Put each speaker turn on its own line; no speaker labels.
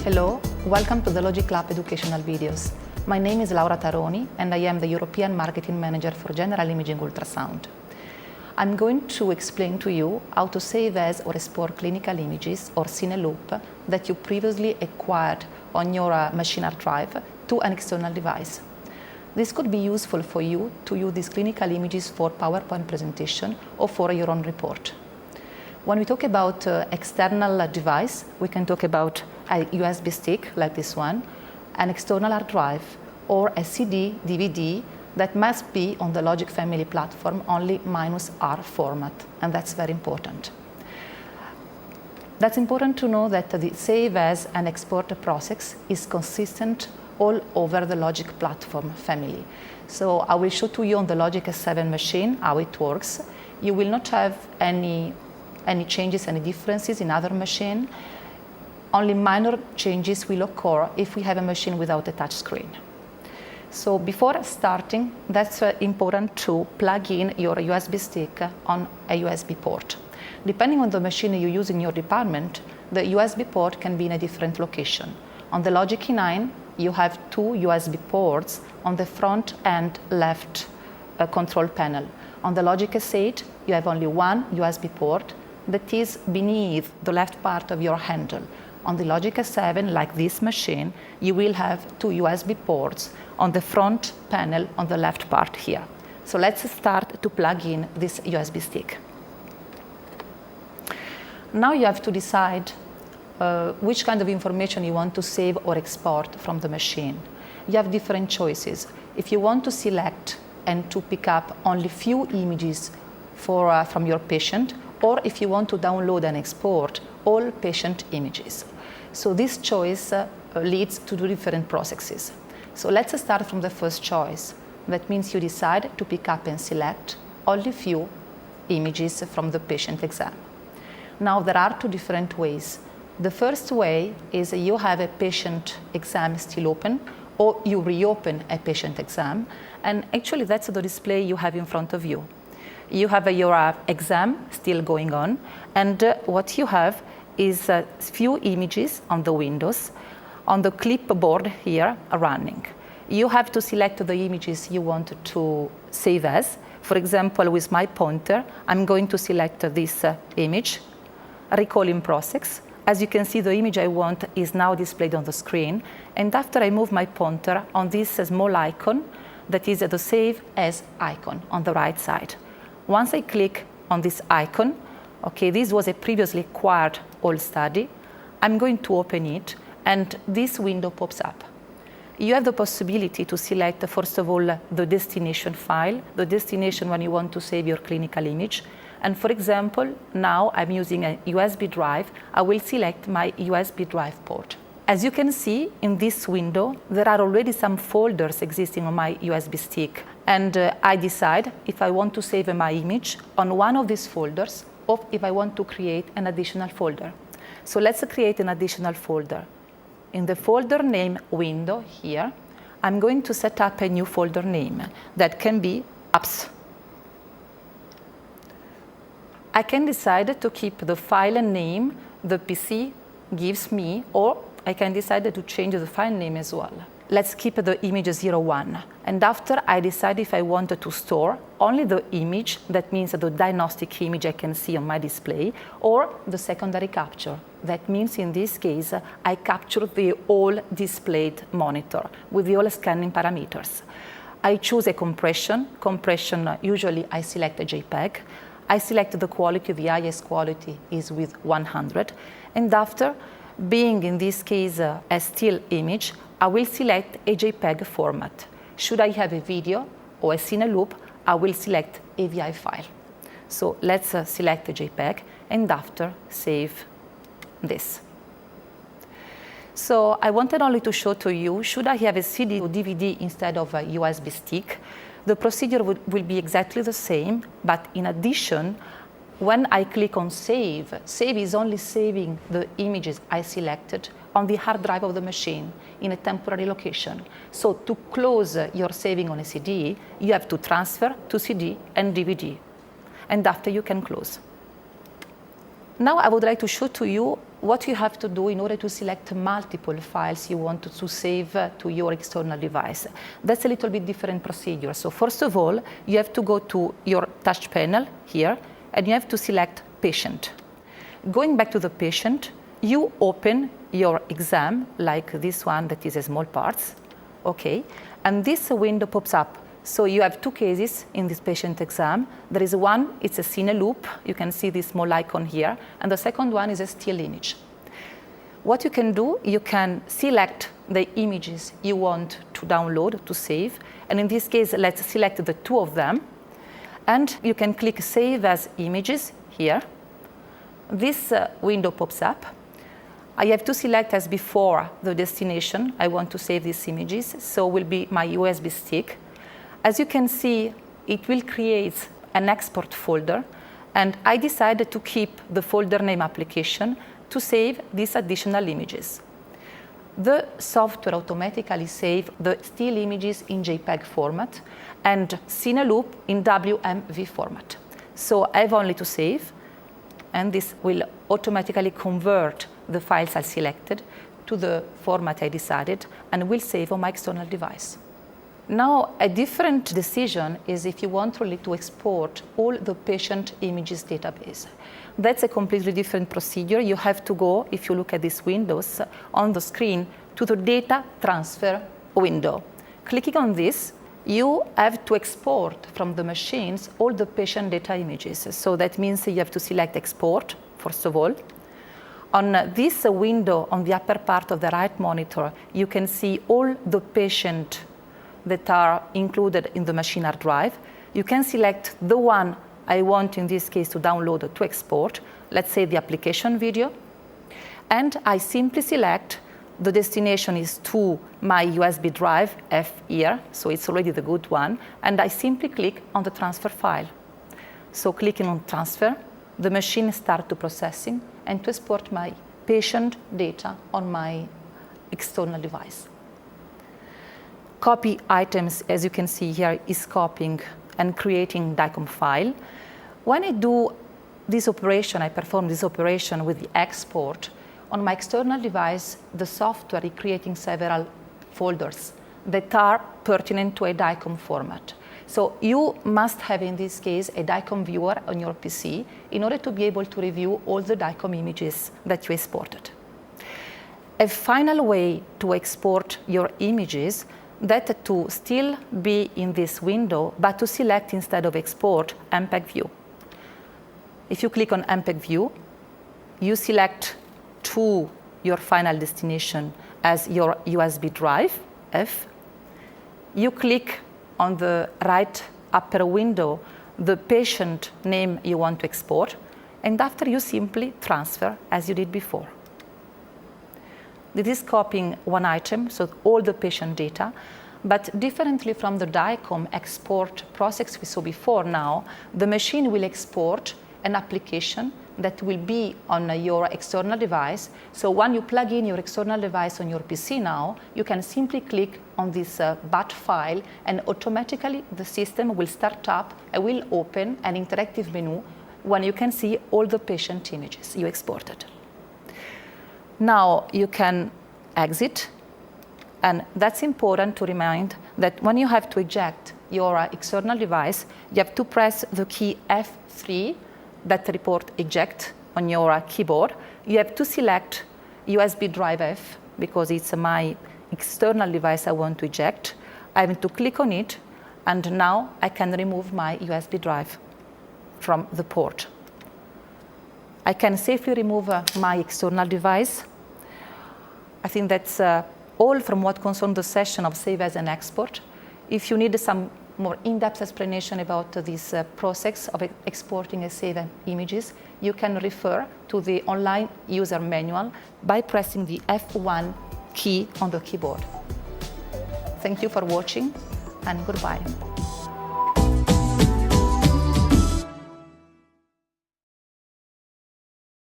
Hello, welcome to the logiq Lab educational videos. My name is Laura Taroni and I am the European Marketing Manager for General Imaging Ultrasound. I'm going to explain to you how to save as or export clinical images or CineLoop that you previously acquired on your machine hard drive to an external device. This could be useful for you to use these clinical images for PowerPoint presentation or for your own report. When we talk about external device, we can talk about a USB stick like this one, an external hard drive, or a CD, DVD that must be on the logiq family platform only -R format, and that's very important. That's important to know that the save as and export process is consistent all over the logiq platform family. So I will show to you on the logiq S7 machine how it works. You will not have any changes, any differences in other machine. Only minor changes will occur if we have a machine without a touch screen. So before starting, that's important to plug in your USB stick on a USB port. Depending on the machine you use in your department, the USB port can be in a different location. On the logiq E9, you have two USB ports on the front and left control panel. On the logiq S8, you have only one USB port that is beneath the left part of your handle. On the logiq S7, like this machine, you will have two USB ports on the front panel on the left part here. So let's start to plug in this USB stick. Now you have to decide which kind of information you want to save or export from the machine. You have different choices. If you want to select and to pick up only few images from your patient, or if you want to download and export all patient images. So this choice leads to two different processes. So let's start from the first choice. That means you decide to pick up and select only few images from the patient exam. Now there are two different ways. The first way is you have a patient exam still open, or you reopen a patient exam, and actually that's the display you have in front of you. You have your exam still going on, and what you have is a few images on the windows, on the clipboard here running. You have to select the images you want to save as. For example, with my pointer, I'm going to select this image, recall in process. As you can see, the image I want is now displayed on the screen, and after I move my pointer on this small icon, that is the Save As icon on the right side. Once I click on this icon, okay, this was a previously acquired old study, I'm going to open it, and this window pops up. You have the possibility to select, first of all, the destination file, the destination when you want to save your clinical image. And for example, now I'm using a USB drive, I will select my USB drive port. As you can see in this window, there are already some folders existing on my USB stick. And I decide if I want to save my image on one of these folders or if I want to create an additional folder. So let's create an additional folder. In the folder name window here, I'm going to set up a new folder name that can be apps. I can decide to keep the file name the PC gives me, or I can decide to change the file name as well. Let's keep the image 01. And after I decide if I want to store only the image, that means the diagnostic image I can see on my display, or the secondary capture. That means in this case, I capture the whole displayed monitor with the all scanning parameters. I choose a compression. Compression, usually I select a JPEG. I select the quality, the highest quality is with 100. And after, being in this case a still image, I will select a JPEG format. Should I have a video or a CineLoop, I will select AVI file. So let's select a JPEG, and after save this. So I wanted only to show to you, should I have a CD or DVD instead of a USB stick, the procedure will be exactly the same, but in addition, when I click on Save, Save is only saving the images I selected on the hard drive of the machine in a temporary location. So to close your saving on a CD, you have to transfer to CD and DVD. And after you can close. Now I would like to show to you what you have to do in order to select multiple files you want to save to your external device. That's a little bit different procedure. So first of all, you have to go to your touch panel here, and you have to select patient. Going back to the patient, you open your exam, like this one that is a small parts, okay, and this window pops up. So you have two cases in this patient exam. There is one, it's a cine loop. You can see this small icon here. And the second one is a still image. What you can do, you can select the images you want to download, to save. And in this case, let's select the two of them. And you can click Save as Images here. This window pops up. I have to select as before the destination. I want to save these images. So will be my USB stick. As you can see, it will create an export folder, and I decided to keep the folder name application to save these additional images. The software automatically saves the still images in JPEG format and CineLoop in WMV format. So I have only to save, and this will automatically convert the files I selected to the format I decided, and will save on my external device. Now, a different decision is if you want really to export all the patient images database. That's a completely different procedure. You have to go, if you look at these windows on the screen, to the data transfer window. Clicking on this, you have to export from the machines all the patient data images. So that means you have to select export, first of all. On this window on the upper part of the right monitor, you can see all the patient that are included in the machine hard drive. You can select the one I want, in this case, to download or to export, let's say the application video, and I simply select the destination is to my USB drive F here, so it's already the good one, and I simply click on the transfer file. So clicking on transfer, the machine starts to processing and to export my patient data on my external device. Copy items, as you can see here, is copying and creating DICOM file. When I do this operation, I perform this operation with the export, on my external device, the software is creating several folders that are pertinent to a DICOM format. So you must have, in this case, a DICOM viewer on your PC in order to be able to review all the DICOM images that you exported. A final way to export your images, that to still be in this window, but to select instead of export, MPEG view. If you click on MPEG view, you select to your final destination as your USB drive, F. You click on the right upper window the patient name you want to export, and after you simply transfer as you did before. This is copying one item, so all the patient data. But differently from the DICOM export process we saw before now, the machine will export an application that will be on your external device. So when you plug in your external device on your PC now, you can simply click on this BAT file, and automatically the system will start up and will open an interactive menu when you can see all the patient images you exported. Now you can exit. And that's important to remind that when you have to eject your external device, you have to press the key F3 that report eject on your keyboard. You have to select USB drive F because it's my external device I want to eject. I have to click on it, and now I can remove my USB drive from the port. I can safely remove my external device. I think that's all from what concerns the session of save as and export. If you need some more in-depth explanation about this process of exporting and saving images, you can refer to the online user manual by pressing the F1 key on the keyboard. Thank you for watching, and goodbye.